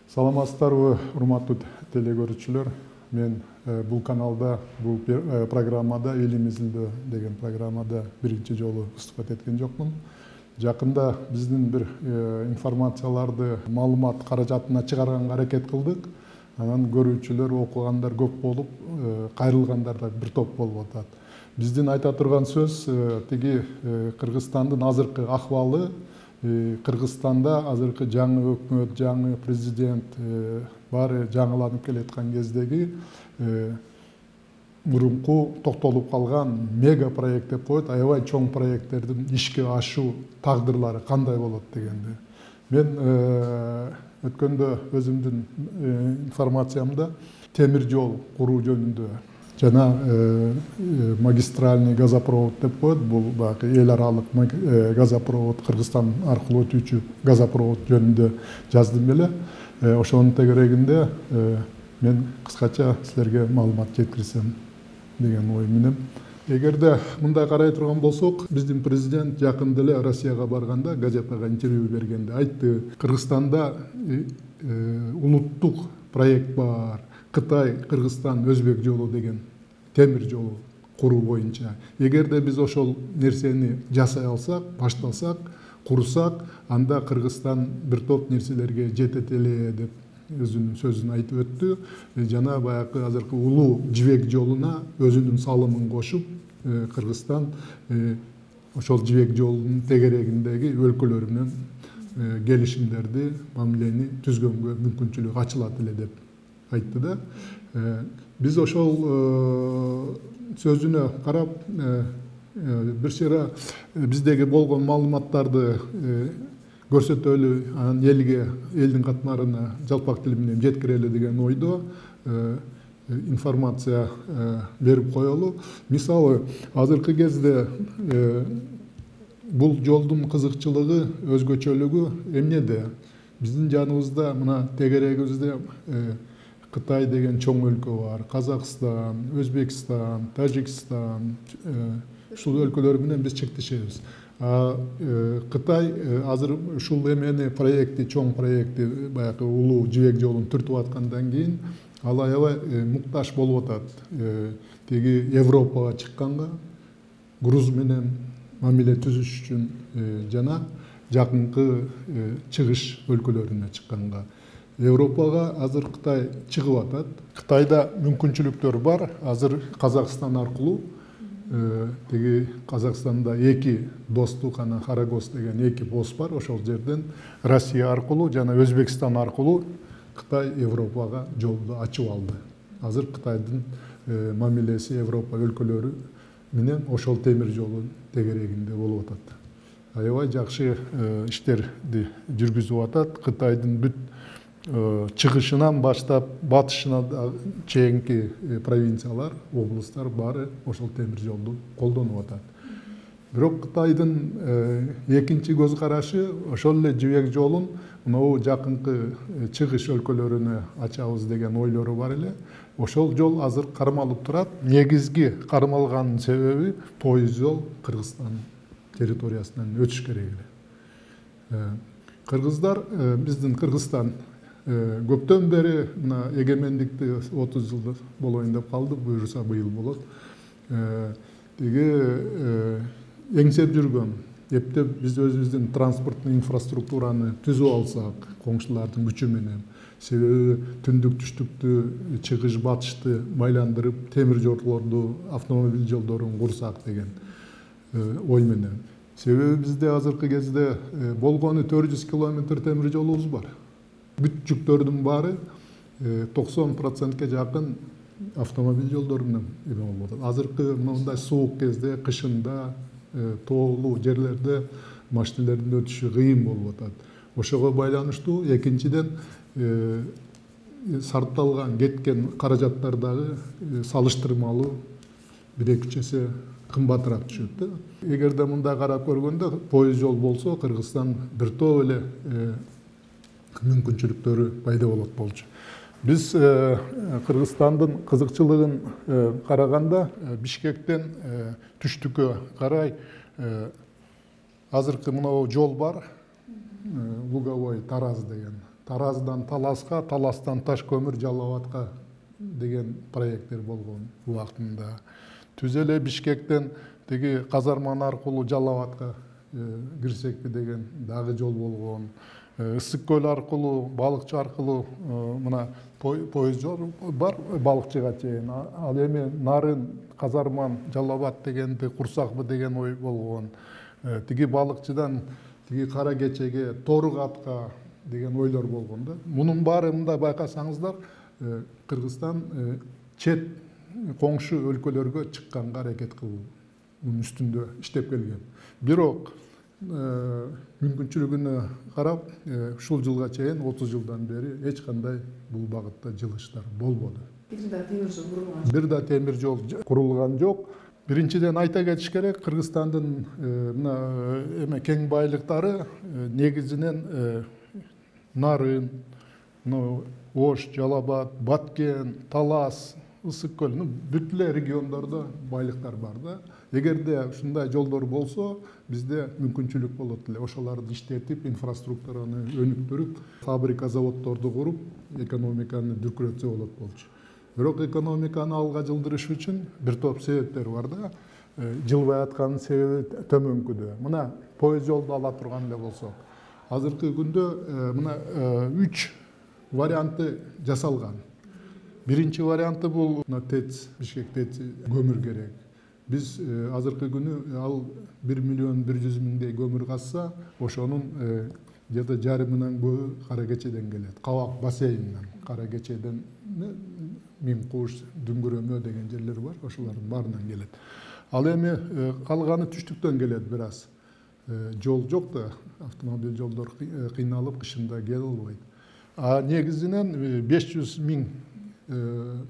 Саламатсыздарбы, урматтуу телекөрүүчүлөр. Мен бул каналда, бул программада «Элим изилдөө» деген программада биринчи жолу ыстыкбат эткен жокмун. Жакында биздин бир информацияларды маалымат каражатына чыгарганга аракет кылдык. Анан көрүүчүлөр, окугандар көп болуп, кайрылгандар да бир топ болуп атат. Биздин айта турган сөз тиги Кыргызстандын азыркы акыбалы, Кыргызстанда азыркы жаңы өкмөт, жаңы президент баары жаңыланып келаткан кездеги мурунку токтолуп калган мега проект деп коет, аябай чоң проекттердин ишке ашуу тагдырлары кандай болот дегенди. Мен өткөндө өзүмдүн информациямда темир жол куруу жөнүндө жана магистральный газопровод деп коет, бул баягы эл аралык газопровод, Кыргызстан аркылуу өтүүчү газопровод жөнүндө жаздым эле. Ошонун тегерегинде мен кыскача силерге маалымат жеткирсем деген ой менен. Эгерде мындай карай турган болсок, биздин президент жакында эле Россияга барганда, газетага интервью бергенде айтты, Кыргызстанда улуттук проект бар. Кытай, Кыргызстан, Өзбек жолу деген темир жолу куруу боюнча. Эгерде биз ошол нерсени жасай алсак, баштасак, курсак, анда Кыргызстан бир топ нерселерге жетет эле деп өзүнүн сөзүн айтып өттү. Жана баягы азыркы улуу жибек жолуна өзүнүн салымын кошуп, Кыргызстан ошол жибек жолунун тегерегиндеги өлкөлөр менен келишимдерди, мамилени түзгөнгө мүмкүнчүлүк ачылат эле деп айтты да. Биз ошол сөзүнө карап бир чара биздеги болгон маалыматтарды көрсөтөлү, анан элдин катмарына жалпак тил менен жеткирели деген ойдо информация берип коелу. Мисалы, азыркы кезде бул жолдун кызыкчылыгы, өзгөчөлүгү эмнеде? Биздин жаныбызда, мына тегерегибизде Кытай деген чоң өлкө бар, Казакстан, Өзбекстан, Тажикстан, ушул өлкөлөр менен биз чектешебиз. Кытай азыр ушул эмени проекти, чоң проекти, баягы улуу жибек жолун түртүп аткандан кийин ал аябай муктаж болуп атат. Тиги Европага чыкканга, груз менен мамиле түзүш үчүн жана жакынкы чыгыш өлкөлөрүнө чыкканга. Европага азыр Кытай чыгып атат. Кытайда мүмкүнчүлүктөр бар. Азыр Казакстан аркылуу, тиги Казакстанда эки достук, анан Харагос деген эки пост бар. Ошол жерден Россия аркылуу жана Өзбекстан аркылуу Кытай Европага жолду ачып алды. Азыр Кытайдын мамилеси Европа өлкөлөрү менен ошол темир жолдун тегерегинде болуп атат. Аябай жакшы иштерди жүргүзүп атат. Кытайдын бүт чыгышынан баштап батышына чейинки провинциялар, облустар баары ошол темир жолду колдонуп атат. Бирок Кытайдын экинчи көз карашы ошол эле жибек жолун могу жакынкы чыгыш өлкөлөрүнө ачабыз деген ойлору бар эле. Ошол жол азыр кармалып турат. Негизги кармалганын себеби поезд жол Кыргызстан территориясынан өтүш керек эле. Кыргыздар, биздин Кыргызстан көптөн бери мына эгемендикти 30 жыл болоюн деп калды, буюрса быйыл болот. Тиги эңсеп жүргөн, эптеп биз өзүбүздүн транспорттук инфраструктураны түзүп алсак, коңшулардын күчү менен, себеби түндүк түштүктү, чыгыш батышты байландырып, темир жолдорду, автомобиль жолдорун курсак деген ой менен. Себеби бизде азыркы кезде болгону 400 километр темир жолубуз бар. Бүт жүктөрдүн баары 90%ке жакын автомобиль жолдору менен болуп атат. Азыркы мындай суук кезде, кышында, тоолуу жерлерде машиналердин өтүшү кыйын болуп атат. Ошого байланыштуу экинчиден сарпталган, кеткен каражаттар дагы салыштырмалуу 1-2 эсе кымбатыраак түшөт да. Эгерде мындай карап көргөндө поезд жол болсо, Кыргызстан бир топ эле мүмкүнчүлүктөрү пайда болот болчу. Биз Кыргызстандын кызыкчылыгын караганда Бишкектен түштүккө карай азыркы мына жол бар, Луговой Тараз деген Тараздан Таласка, Таластан Таш көмір Жалал Абадка деген проекттер болгон убактында. Түз эле Бишкектен теги казарман аркылуу Жалал Абадка кирсекпи деген дагы жол болгон. Ысык көл аркылуу, балыкчы аркылуу мына поезд жол бар балыкчыга чейин. Ал эми Нарын, Казарман, Жалал Абад дегенди курсакпы деген ой болгон. Тиги балыкчыдан тиги Кара Кечеге, Торукатка деген ойлор болгон да. Мунун баарында байкасаңыздар, Кыргызстан чет коңшу өлкөлөргө чыкканга аракет кылуу. Мунун үстүндө иштеп келген. Бирок мүмкүнчүлүгүнө карап, ушул жылга чейин 30 жылдан бери эч кандай бул багытта жылыштар болбоду. Бир да темир жол курулган жок. Биринчиден айта кетиш керек, Кыргызстандын мына кең байлыктары негизинен Нарын, Ош, Жалал Абад, Баткен, Талас, Ысык көл, бүт эле региондордо байлыктар бар да. Эгерде ушундай жолдор болсо, бизде мүмкүнчүлүк болот эле. Ошолорду иштетип, инфраструктураны өнүктүрүп, фабрика, заводдорду куруп, экономиканы дүркүрөтсө болот болчу. Бирок экономиканы алга жылдырыш үчүн бир топ себептер бар да. Жылбай атканын себеби төмөнкүдө. Мына поезд жолду ала турган эле болсок, азыркы күндө мына 3 варианты жасалган. Биринчи варианты бул ТЭЦ, Бишкек ТЭЦ көмүр керек. Биз азыркы күнү ал 1 миллион 100 миңдей көмүр казса, ошонун где-то жарымынан көбү Кара Кечеден келет. Кабак бассейнинен, Кара Кечеден Миң Куш, Дүңгүрөмө деген жерлер бар, ошолордун баарынан келет. Ал эми калганы түштүктөн келет бир аз. Жол жок да, автомобиль жолдор кыйналып кышында келе албайт. А негизинен 500 миң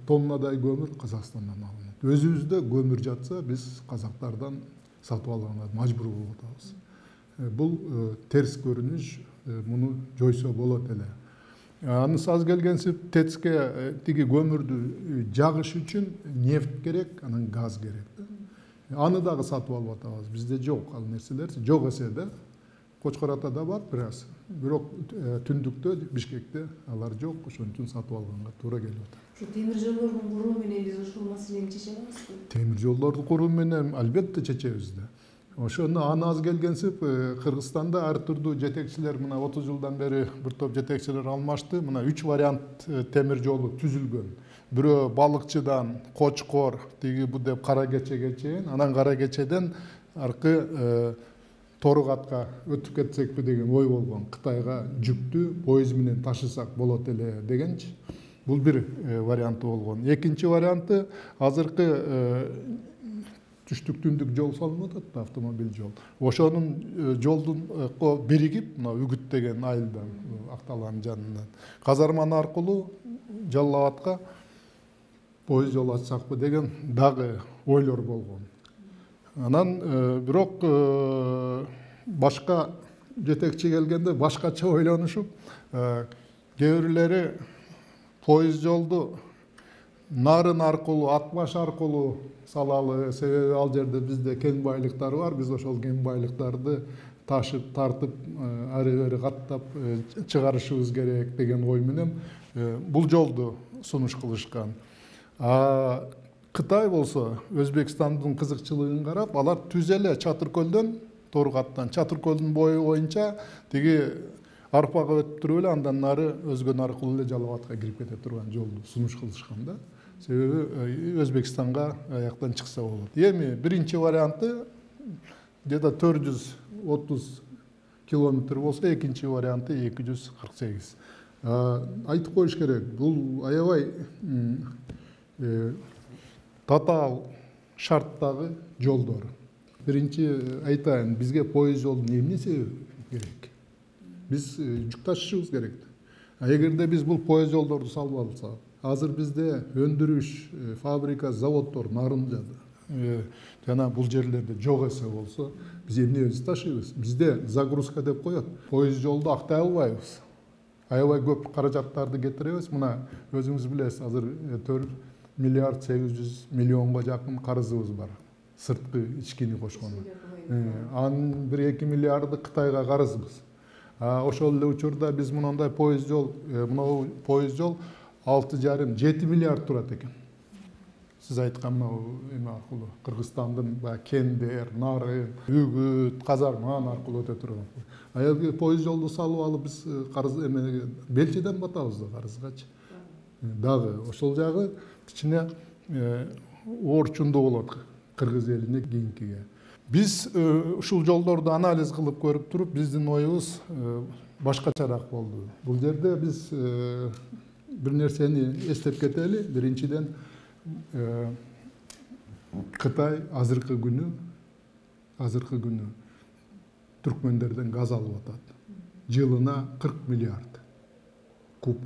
тоннадай көмүр Казакстандан алынат. Өзүбүздө көмүр жатса, биз казактардан сатып алганга мажбур болуп атабыз. Бул терс көрүнүш, муну жойсо болот эле. Анысы аз келгенсип ТЭЦке тиги көмүрдү жагыш үчүн нефть керек, анан газ керек. Аны дагы сатып алып атабыз. Бизде жок ал нерселер. Жок эсе да. Кочкор Атада бар бир аз. Бирок түндүктө Бишкекте алар жок, ошон үчүн сатып алганга туура келип атат. Şu temir jollarını kurуу менен биз ушул маселени чече алабызбы? Темир жолдорду куруу менен албетте чечебиз да. Ошону аны аз келгенсип Кыргызстанда ар түрдүү жетекчилер, мына 30 жылдан бери бир топ жетекчилер алмашты. Мына 3 вариант темир жолу түзүлгөн. Бирөө балыкчыдан Кочкор, тиги бу деп Кара Кечеге чейин, анан Кара Кечеден аркы Торукатка өтүп кетсекпи деген ой болгон. Кытайга жүктү поезд менен ташысак болот эле дегенчи. Бул бир варианты болгон. Экинчи варианты азыркы түштүк түндүк жол салынып атат да, автомобиль жол. Ошонун жолдун биригип, мына Үгүт деген айылдан, Акталанын жанынан Казарман аркылуу Жалал Абадка поезд жол ачсакпы деген дагы ойлор болгон. Анан бирок башка жетекчи келгенде башкача ойлонушуп, кээ бирлери поезд жолду Нарын аркылуу, Атбаш аркылуу салалы, себеби ал жерде бизде кен байлыктары бар. Биз ошол кен байлыктарды ташып, тартып, ары бери каттап чыгарышыбыз керек деген ой менен бул жолду сунуш кылышкан. Кытай болсо Өзбекстандын кызыкчылыгын карап, алар түз эле Чатыркөлдөн, Торукаттан Чатыркөлдүн бою боюнча тиги арпага өтүп туруп эле андан нары өзгөн аркылуу эле Жалал Абадка кирип кете турган жолду сунуш кылышкан да. Себеби Өзбекстанга аяктан чыкса болот. Эми биринчи варианты где-то 430 километр болсо, экинчи варианты 248. Айтып коюш керек, бул аябай татаал шарттагы жолдор. Биринчи айтайын, бизге поезд жолдун эмне себеби керек? Биз жүк ташышыбыз керек. Эгерде биз бул поезд жолдорду салып алсак, азыр бизде өндүрүш, фабрика, заводдор Нарынжада жана бул жерлерде жок эсе болсо, биз эмнебизди ташыйбыз? Бизде загрузка деп коет. Поезд жолду актай албайбыз. Аябай көп каражаттарды кетиребиз. Мына өзүңүз билесиз, азыр 4 миллиард 800 миллионго жакын карызыбыз бар. Сырткы ичкини кошкону. Анын 1-2 миллиарды Кытайга карызбыз. Ошол эле учурда биз мындай поезд жол, мынау поезд жол 6,5-7 миллиард турат экен. Сиз айткан мынау эме аркылуу Кыргызстандын баягы Кендер, Нарын, Үгүт, Казарман аркылуу өтө турган. Аялги поезд жолду салып алып биз карыз эме Белчеден батабыз да Карызгачы. Дагы ошол жагы кичине орчундуу болот кыргыз элине кийинкиге. Биз ушул жолдорду анализ кылып көрүп туруп, биздин оюбуз башкачараак болду. Бул жерде биз бир нерсени эстеп кетели. Биринчиден, Кытай азыркы күнү түркмөндөрдөн газ алып атат. Жылына 40 миллиард куб.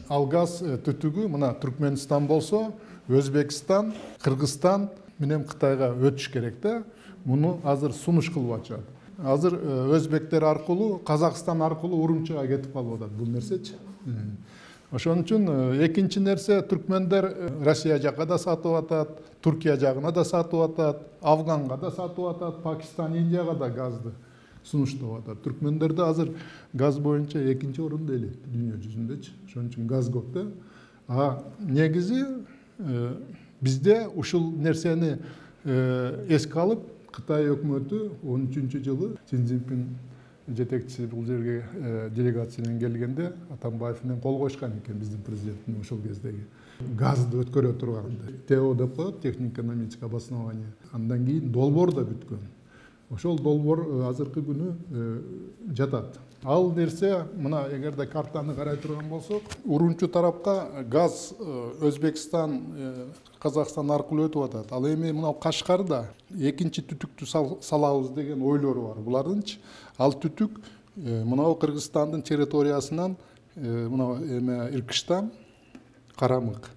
Ал газ түтүгү мына Түркмөнстан болсо, Өзбекстан, Кыргызстан менен Кытайга өтүш керек да. Муну азыр сунуш кылып атышат. Азыр өзбектер аркылуу, Казакстан аркылуу Урумчуга кетип калып атат бул нерсечи. Ошон үчүн экинчи нерсе, түркмөндөр Россия жакка да сатып атат, Туркия жагына да сатып атат, Афганга да сатып атат, Пакистан, Индияга да газды сунуштап атат. Түркмөндөр да азыр газ боюнча экинчи орунда эле дүйнө жүзүндөчү. Ошон үчүн газ көп да. Негизи бизде ушул нерсени эске алып, Кытай өкмөтү 13-жылы Си Цзиньпин жетекчиси бул жерге делегация менен келгенде Атамбаев менен кол коюшкан экен биздин президенттин ошол кездеги. Газды өткөрө турганда. ТО деп коет, технико-экономическое обоснование. Андан кийин долбоор да бүткөн. Ошол долбоор азыркы күнү жатат. Ал нерсе, мына эгерде картаны карай турган болсок, Урумчу тарапка газ Өзбекстан, Казакстан аркылуу өтүп атат. Ал эми мына Кашкарда экинчи түтүктү салабыз деген ойлору бар булардынчы. Ал түтүк мына Кыргызстандын территориясынан мына эме Иркыштан, Карамык,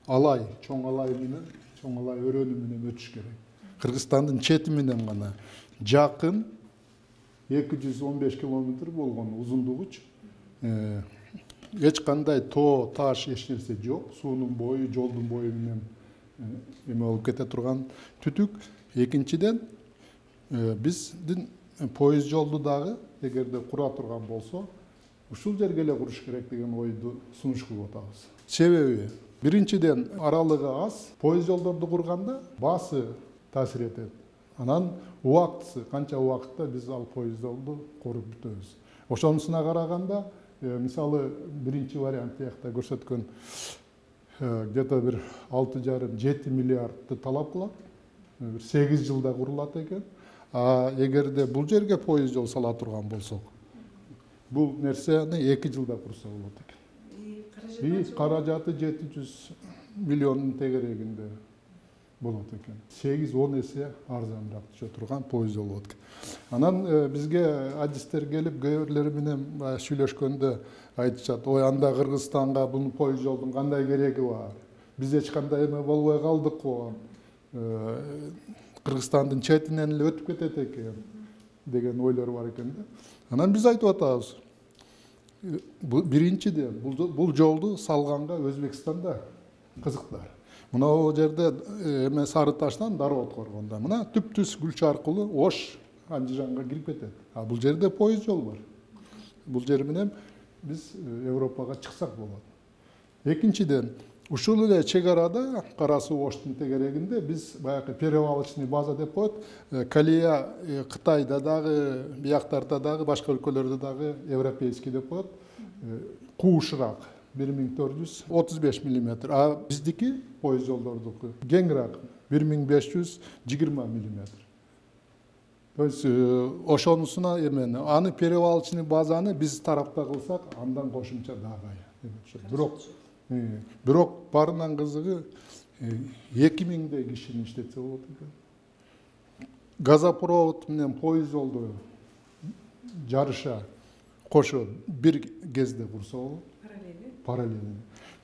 Алай, чоң Алай өрөнү менен өтүш керек. Кыргызстандын чети менен гана жакын 215 километр болгон узундугучу. Эч кандай тоо, таш, эч нерсе жок. Суунун бою, жолдун бою менен эме болуп кете турган түтүк. Экинчиден, биздин поезд жолду дагы эгерде кура турган болсо, ушул жерге эле куруш керек деген ойду сунуш кылып атабыз. Себеби, биринчиден аралыгы аз, поезд жолдорду курганда баасы таасир этет. Анан убактысы, канча убакытта биз ал поезд жолду коруп бүтөбүз. Ошонусуна караганда, мисалы биринчи вариант жакта көрсөткөн где-то бир 6,5-7 миллиардты талап кылат. 8 жылда курулат экен. Эгерде бул жерге поезд жол сала турган болсок, бул нерсени 2 жылда курса болот экен. Каражаты 700 миллиондун тегерегинде болот экен. 8-10 эсе арзаныраак түшө турган поезд жол болот экен. Анан бизге адистер келип көбүрлөр менен сүйлөшкөндө айтышат, ой анда Кыргызстанга бул поезд жолдун кандай кереги бар? Биз эч кандай эме болбой калдык го. Кыргызстандын четинен эле өтүп кетет экен деген ойлор бар экен да. Анан биз айтып атабыз. Биринчиден бул жолду салганга Өзбекстанда кызыктар. Мына жерде эме Сары Таштан Дароот коргондо мына түп-түз Гүлчө аркылуу Ош, Андижанга кирип кетет. Бул жерде поезд жол бар. Бул жер менен биз Европага чыксак болот. Экинчиден, ушул эле чек арада Кара Суу Оштун тегерегинде биз баягы перевалочный база деп коет. Калия Кытайда дагы, бияктарда дагы, башка өлкөлөрдө дагы европейский деп коет. Куушураак 1435 миллиметр. Биздики поезд жолдордуку кеңирээк 1520 миллиметр. То есть ошонусуна эмени, аны перевалочный базаны биз тарапта кылсак, андан кошумча дагы. Бирок барынан кызыгы 2000 кишини иштетсе болот экен. Газопровод менен поезд жолду жарыша кошо бир кезде курса болот. Параллельно.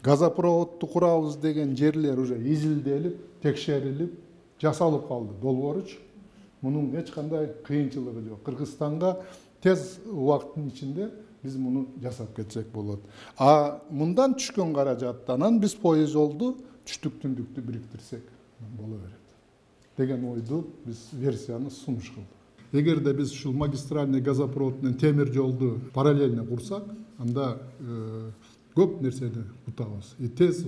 Газопроводду курабыз деген жерлер уже изилделип, текшерилип, жасалып калды долбооручу. Мунун эч кандай кыйынчылыгы жок. Кыргызстанга тез убакыттын ичинде биз муну жасап кетсек болот. Мындан түшкөн каражаттан биз поезд жолду түштүк-түндүктү бириктирсек боло берет деген ойду биз версияны сунуш кылдык. Эгерде биз ушул магистральный газопровод менен темир жолду параллельно курсак, анда көп нерсени утабыз. Тез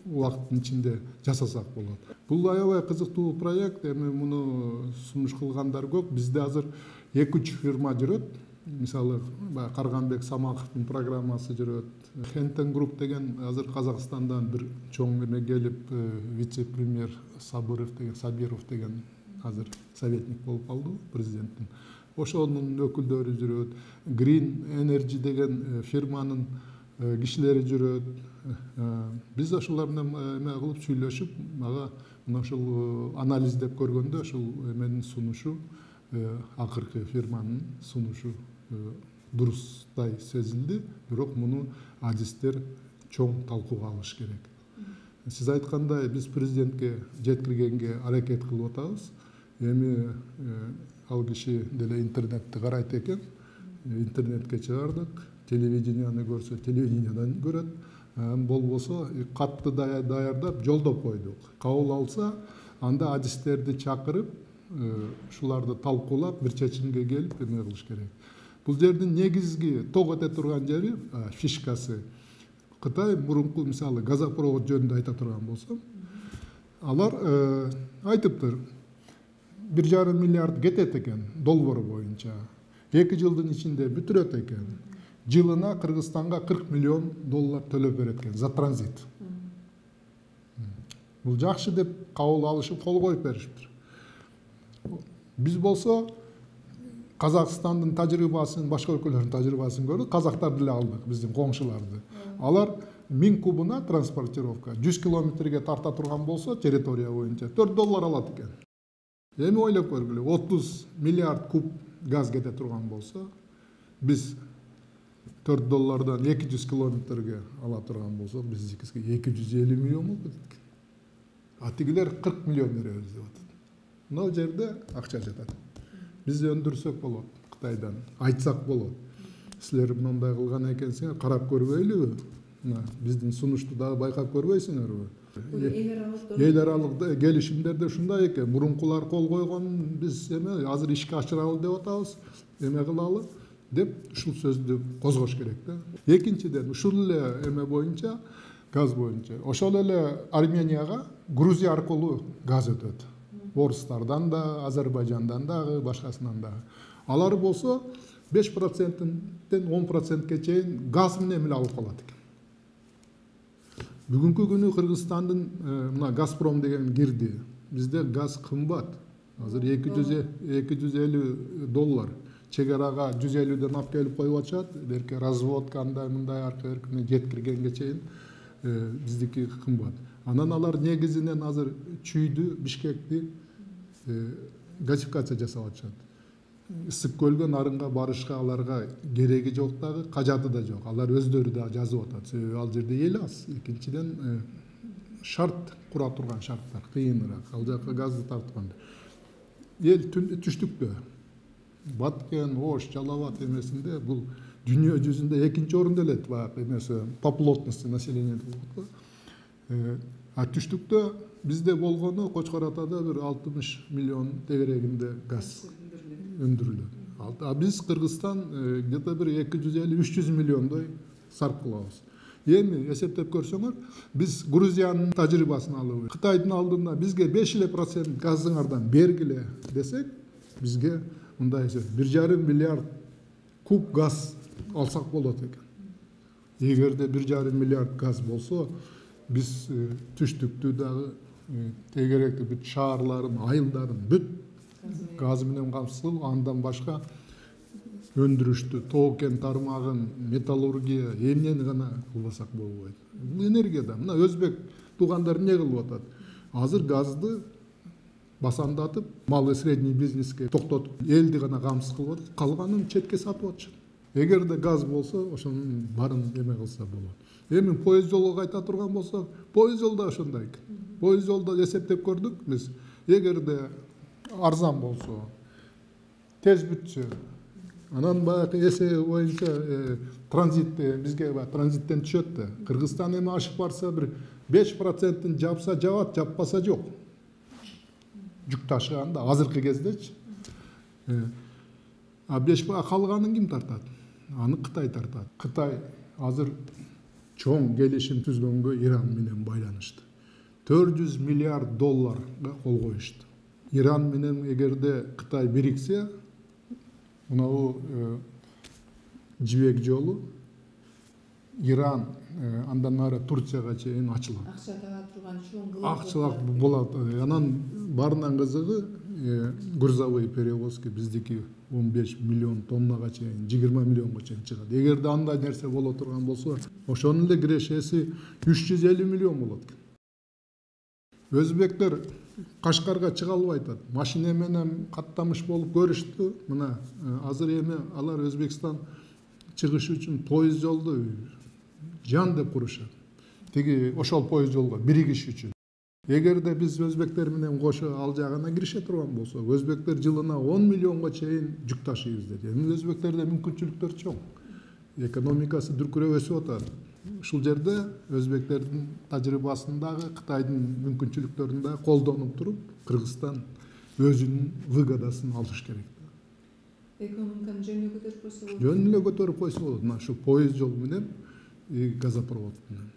убакыттын ичинде жасасак болот. Бул аябай кызыктуу проект. Эми муну сунуш кылгандар көп. Бизде азыр 2-3 фирма жүрөт. Мисалы, Карганбек Самаховдун программасы жүрөт. Хентен Групп деген азыр Казакстандан бир чоң эме келип, вице-премьер Сабиров деген азыр советник болуп калды президенттин. Ошонун өкүлдөрү жүрөт. Green Energy деген фирманын кишилери жүрөт. Биз ошолар менен эме кылып сүйлөшүп, мага мына ушул анализдеп көргөндө ушул эменин сунушу, акыркы фирманын сунушу дурустай сезилди. Бирок муну адистер чоң талкууга алыш керек. Сиз айткандай, биз президентке жеткиргенге аракет кылып атабыз. Эми ал киши деле интернетти карайт экен. Интернетке чыгардык, телевиденияны көрсө, телевидениядан көрөт. Болбосо катты даярдап, жолдоп койдук. Кабыл алса, анда адистерди чакырып, ушуларды талкуулап, бир чечимге келип эме кылыш керек. Бул жердин негизги ток эте турган жери, фишкасы. Кытай мурунку мисалы газопровод жөнүндө айта турган болсом, алар айтыптыр, 1,5 миллиард кетет экен долбоор боюнча. 2 жылдын ичинде бүтүрөт экен. Жылына Кыргызстанга 40 миллион доллар төлөп берет экен за транзит. Бул жакшы деп кабыл алышып, кол коюп беришиптир. Биз болсо Казакстандын тажрыйбасын, башка өлкөлөрдүн тажрыйбасын көрүп, казактар деле алдык, биздин коңшуларды. Алар 1000 кубуна транспортировка 100 километрге тарта турган болсо, территория боюнча 4 доллар алат экен. Эми ойлоп көргүлө, 30 миллиард куб газ кете турган болсо, биз 4 доллардан 200 километрге ала турган болсок, биз 250 миллион болуп кетет. Атигилер 40 миллион беребиз деп атат. Мына жерде акча жатат. Биз өндүрсөк болот, Кытайдан айтсак болот. Силер мындай кылган экенсиңер, карап көрбөйлүбү? Мына биздин сунушту дагы байкап көрбөйсүңөрбү? Эл аралык келишимдерде ушундай экен. Мурункулар кол койгон, биз эме азыр ишке ашыралы деп атабыз, эме кылалы деп ушул сөздү козгош керек да. Экинчиден, ушул эле эме боюнча, газ боюнча, ошол эле Арменияга Грузия аркылуу газ өтөт. Орустардан да, Азербайжандан дагы, башкасынан дагы. Алар болсо 5%-тен 10%-ке чейин газ менен эле алып калат экен. Бүгүнкү күнү Кыргызстандын мына Газпром деген кирди. Бизде газ кымбат. Азыр 250 доллар. Чегарага 150ден алып келип коюп атышат. Берке разводка андай мындай аркы жеткиргенге чейин биздики кымбат. Анан алар негизинен азыр Чүйдү, Бишкекти газификация жасап атышат. Ысык көлгө нарынга барышка аларга кереги жок дагы, кажаты да жок. Алар өздөрү да жазып атат. Себеби ал жерде эл аз. Экинчиден шарт кура турган шарттар кыйыныраак. Ал жакка газды тартканда. Эл түштүктө. Баткен, Ош, Жалал-Абад эмесинде бул дүйнө жүзүндө экинчи орунда элет баягы эмеси по плотности населения. А түштүктө бизде болгону Кочкор Атада бир 60 миллион тегерегинде газ өндүрүлөт. А биз Кыргызстан где-то бир 250-300 миллиондой сарп кылабыз. Эми эсептеп көрсөңөр, биз Грузиянын тажрыйбасын алып, Кытайдын алдында бизге 5% газыңардан бергиле десек, бизге мындай 1,5 миллиард куб газ алсак болот экен. Эгерде 1,5 миллиард газ болсо, биз түштүктү дагы тегеректи бүт шаарларын, айылдарын бүт газ менен камсыз, андан башка өндүрүштү, тоо-кен тармагын, металлургия, эмнени гана кылбасак болбойт. Бул энергияда, мына өзбек туугандар эмне кылып атат? Азыр газды басандатып, мал и средний бизнеске токтотуп, элди гана камсыз кылып атат, калганын четке сатып атышат. Эгерде газ болсо, ошонун барын эме кылса болот. Эми поезд жолго кайта турган болсок, поезд жол да ошондой экен. Поезд жолдо эсептеп көрдүк биз. Эгерде арзан болсо, тез бүтсө, анан баягы эсеби боюнча транзитте бизге транзиттен түшөт да. Кыргызстан эми ашып барса бир 5%-ын жапса жабат, жаппаса жок. Жүк ташыганда азыркы кездечи А 5 калганын ким тартат? Аны Кытай тартат. Кытай азыр чоң келишим түзгөнгө Иран менен байланыштуу. 400 миллиард долларга кол коюшту. Иран менен эгерде Кытай бириксе, мынау жибек жолу Иран андан нары Турцияга чейин ачылат. Акча таба турган чоң Акчалак болот. Анан барынан кызыгы грузовой перевозки биздики 15 миллион тоннага чейин, 20 миллионго чейин чыгат. Эгерде андай нерсе боло турган болсо, ошонун эле кирешеси 350 миллион болот экен. Өзбектер Кашкарга чыга албай атат. Машина менен каттамыш болуп көрүштү. Мына азыр эми алар Өзбекстан чыгыш үчүн поезд жолду жан деп курушат. Тиги ошол поезд жолго биригиш үчүн. Эгерде биз өзбектер менен кошо ал жагына кирише турган болсок, өзбектер жылына 10 миллионго чейин жүк ташыйбыз дейт. Эми өзбектерде мүмкүнчүлүктөр чоң. Экономикасы дүркүрөп өсүп атат. Ушул жерде өзбектердин тажрыйбасындагы, Кытайдын мүмкүнчүлүктөрүн да колдонуп туруп, Кыргызстан өзүнүн выгодасын алыш керек. Экономиканы жөнү көтөрүп койсо болот. Жөн эле көтөрүп койсо болот. Мына ушу поезд жол менен газопровод менен.